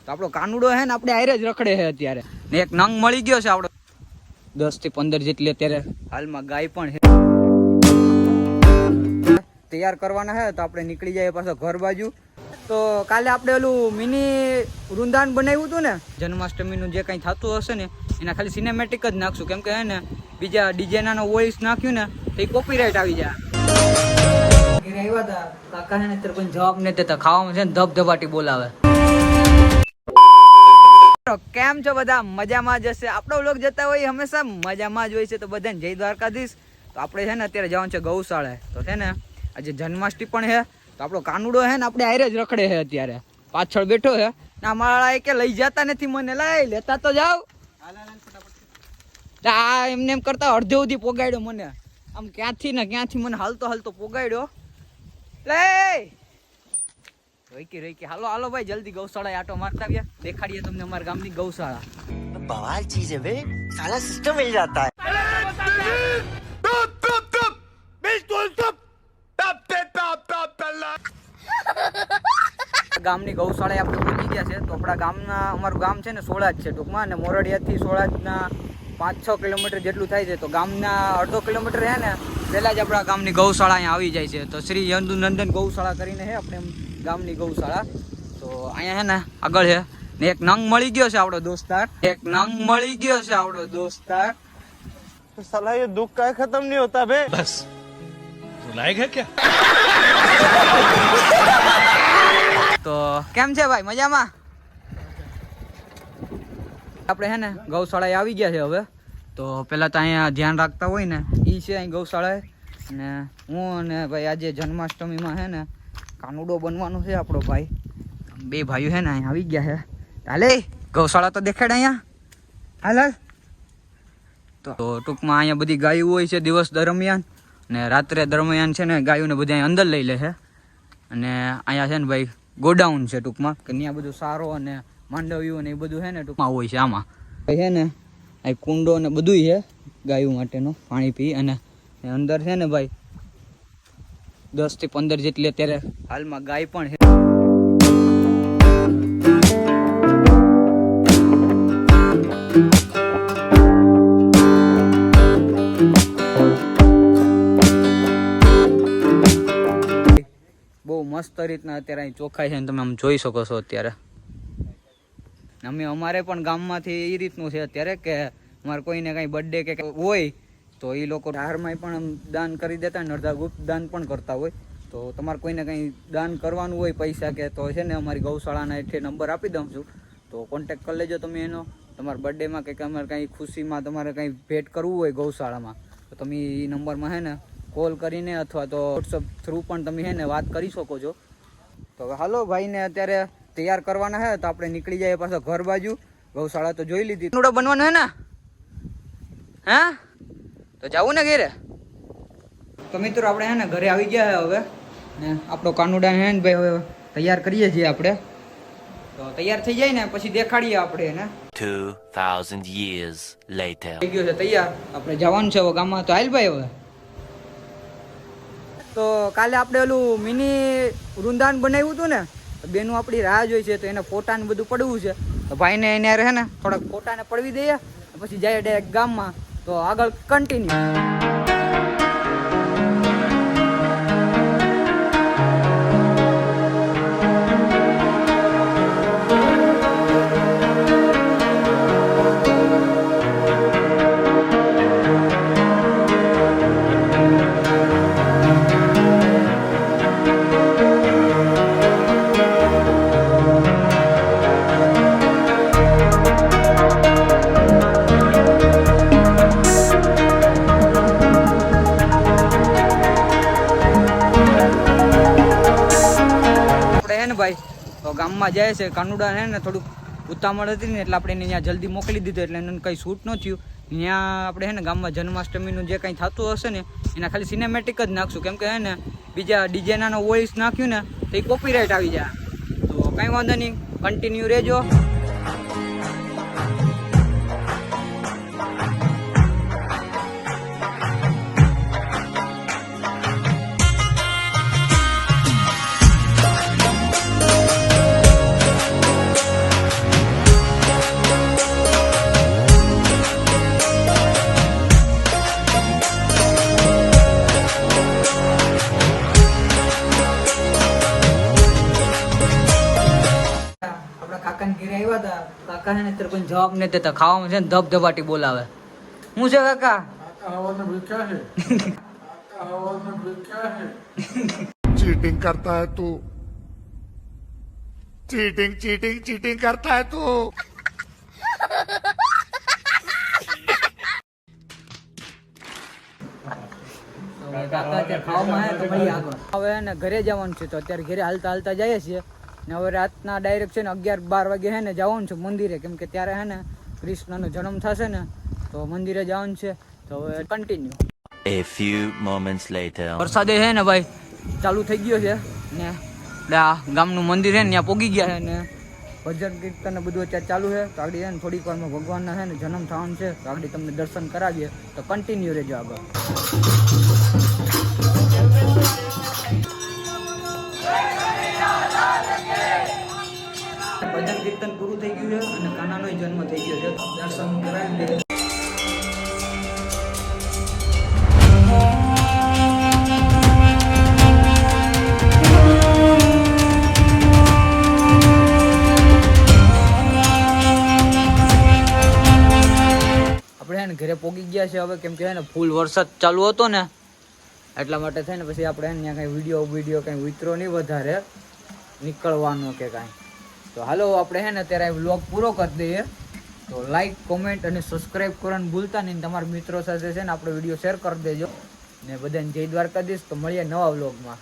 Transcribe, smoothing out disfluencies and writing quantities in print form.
તો આપણો કાનુડો હે ને આપણે આયરે જ રખડે છે અત્યારે ને એક નંગ મળી ગયો છે આપણો 10 થી 15 જેટલી અત્યારે હાલમાં ગાય પણ છે તૈયાર કરવાના છે તો આપણે નીકળી જઈએ પાછો ઘર બાજુ તો કાલે આપણે ઓલું મિની વૃંદાવન બનાવ્યું હતું ને જન્માષ્ટમીનું જે કંઈ થતું હશે ને એના ખાલી સિનેમેટિક જ નાખશું કેમ કે હે ને બીજા ડીજેના વોઇસ નાખ્યું ને તો એ કોપીરાઇટ આવી જાય આવ્યા હતા કાકા હે ને ત્યારે કોઈ જવાબ નહીં દેતા ખાવામાં છે ને ધબધબાટી બોલાવે કેમ છો બધા મજામાં જ હશે આપણો વ્લોગ જતા હોય હંમેશા મજામાં જ હોય છે તો બધાને જય દ્વારકાધીશ તો આપણે છે ને અત્યારે જવાનું છે ગૌશાળાએ તો છે ને આજે જન્માષ્ટમી પણ છે તો આપણો કાનુડો છે ને આપણે આયરે જ રખડે છે અત્યારે પાછળ બેઠો છે ના મારા કે લઈ જતા નથી મને લઈ લેતા તો જાવ આ એમને એમ કરતા અડધે સુધી પોગાડ્યો મને આમ ક્યાંથી ને ક્યાંથી મને હાલતો હાલતો પોગાડ્યો લે રોકી હાલો હાલો ભાઈ જલ્દી ગૌશાળા આટો મારતા આવ્યા દેખાડીએ તમને અમારા ગામની ગૌશાળા बवाल चीज है बे साला सिस्टम मिल जाता है ગામની ગૌશાળાએ આપણે પહોંચી ગયા છે તો આપણા ગામના અમારું ગામ છે ને સોળાજ છે ટૂંકમાં અને મોરડિયાથી સોળાજના 5-6 કિલોમીટર જેટલું થાય છે તો ગામના અડધો કિલોમીટર છે ને પહેલાં જ આપણા ગામની ગૌશાળા અહીંયા આવી જાય છે તો શ્રી યદુનંદન ગૌશાળા કરીને છે આપણે ગામની ગૌશાળા તો અહીંયા છે ને આગળ છે ને એક નંગ મળી ગયો છે આપણો દોસ્તાર तो साला ये दुख का खत्म नहीं होता बे बस रुलाएगा क्या તો કેમ છે ભાઈ મજામાં આપણે હે ને ગૌશાળાએ આવી ગયા છે હવે તો પહેલાં તો અહીંયા ધ્યાન રાખતા હોય ને એ છે અહીં ગૌશાળાએ ને હું અને ભાઈ આજે જન્માષ્ટમીમાં છે ને કાનુડો બનવાનો છે આપણો ભાઈ બે ભાઈઓ છે ને અહીંયા આવી ગયા છે હાલે ગૌશાળા તો દેખાડ અહીંયા હાલ તો ટૂંકમાં અહીંયા બધી ગાયો હોય છે દિવસ દરમિયાન ને રાત્રે દરમિયાન છે ને ગાયોને બધા અંદર લઈ લે છે અને અહીંયા છે ને ભાઈ ગોડાઉન છે ટૂંકમાં કે ત્યાં બધું સારો અને માંડવ્યું ને એ બધું છે ને ટૂંકમાં હોય છે આમાં છે ને આ કુંડો ને બધું છે ગાયો માટેનું પાણી પી અને અંદર છે ને ભાઈ 10 થી 15 જેટલી અત્યારે હાલમાં ગાય પણ છે બહુ મસ્ત રીતના અત્યારે અહીં ચોખ્ખાઈ છે ને તમે આમ જોઈ શકો છો અત્યારે અમારે પણ ગામમાંથી એ રીતનું છે અત્યારે કે અમારે કોઈને કાંઈ બર્થડે કે હોય તો એ લોકો હારમાં પણ દાન કરી દેતા ને અડધા ગુપ્ત દાન પણ કરતા હોય તો તમારે કોઈને કંઈ દાન કરવાનું હોય પૈસા કે તો છે ને અમારી ગૌશાળાના એઠે નંબર આપી દઉં છું તો કોન્ટેક કરી લેજો તમે એનો તમારા બર્થડેમાં કે અમારે કંઈ ખુશીમાં તમારે કંઈ ભેટ કરવું હોય ગૌશાળામાં તો તમે એ નંબરમાં છે ને કોલ કરીને અથવા તો વોટ્સઅપ થ્રુ પણ તમે છે ને વાત કરી શકો છો તો હાલો ભાઈને અત્યારે તૈયાર કરવાના છે તો આપણે નીકળી જઈએ પાછા ઘર બાજુ ગૌશાળા તો જોઈ લીધી કાનુડો બનવાનો હે ને હા તો જાવું ને ઘરે તો મિત્રો આપણે હે ને ઘરે આવી ગયા છે હવે ને આપણો કાનુડા હે ને ભાઈ હવે તૈયાર કરીએ છીએ આપણે તો તૈયાર થઈ જાય ને પછી દેખાડીએ આપણે એને 2000 years later થઈ ગયો છે તૈયાર આપણે જવાનું છે હવે ગામમાં તો હાલ ભાઈ હવે તો કાલે આપણે ઓલું મિની વૃંદાવન બનાવ્યું હતું ને બેનું આપણી રાહ જોઈ છે તો એને ફોટા ને બધું પડવું છે તો ભાઈને એને રહે ને થોડાક ફોટાને પડવી દઈએ પછી જાય ડાયરેક્ટ ગામમાં તો આગળ કન્ટિન્યુ ભાઈ તો ગામમાં જાય છે કાનુડા છે ને થોડુંક ઉતામળ હતી ને એટલે આપણે એને ત્યાં જલ્દી મોકલી દીધું એટલે એને કંઈ શૂટ ન થયું ત્યાં આપણે છે ને ગામમાં જન્માષ્ટમીનું જે કંઈ થતું હશે ને એના ખાલી સિનેમેટિક જ નાખશું કેમ કે છે ને બીજા ડીજેના વોઇસ નાખ્યું ને તો એ કોપીરાઇટ આવી જાય તો કંઈ વાંધો નહીં કન્ટિન્યુ રહેજો કાકાને ઘરે આવ્યા હતા. કાકા હે ને અત્યારે કોઈ જવાબ નથી દેતા. ખાવામાં છે ને ધબધબાટી બોલાવે. શું છે કાકા? चीटिंग करता है तू चीटिंग चीटिंग चीटिंग करता है तू કાકા અત્યારે ખાવામાં આવ્યા તો મળીએ આગળ. હવે હે ને ઘરે જવાનું છે તો અત્યારે ઘરે હાલતા હાલતા જઈએ છીએ ને હવે રાતના ડાયરેક્ટ છે ને 11-12 વાગે હે ને જવાનું છે મંદિરે, કેમ કે ત્યારે હે ને કૃષ્ણનો જન્મ થશે ને તો મંદિરે જવાનું છે. તો હવે continue. A few moments later. વરસાદે છે ને ભાઈ ચાલુ થઈ ગયો છે ને આ ગામનું મંદિર છે ને ત્યાં પોગી ગયા છે ને ભજન કીર્તન ને બધું અત્યારે ચાલુ છે. તો આગળ છે ને થોડીક વારમાં ભગવાનના છે ને જન્મ થવાનું છે તો આગળ તમને દર્શન કરાવીએ. તો કન્ટિન્યુ રહેજો આગળ. ભજન કીર્તન પૂરું થઈ ગયું છે અને કાનાનો જન્મ થઈ ગયો છે. દર્શન કરાવી દે. આપણે હે ને ઘરે પોગી ગયા છે હવે, કેમ કે હે ને ફૂલ વરસાદ ચાલુ હતો ને એટલા માટે થઈને પછી આપણે હે ને ત્યાં કઈ વિડીયો કઈ ઉતરો નહીં વધારે નીકળવાનો કે કાંઈ. તો હાલો આપણે હે ને અત્યારે વ્લોગ પૂરો કરી દઈએ. તો લાઈક કોમેન્ટ અને સબસ્ક્રાઈબ કરવાનું ભૂલતા નહીં. તમારા મિત્રો સાથે છે ને આપણે વિડીયો શેર કરી દેજો ને બધાને જય દ્વારકાધીશ. તો મળીએ નવા વ્લોગમાં.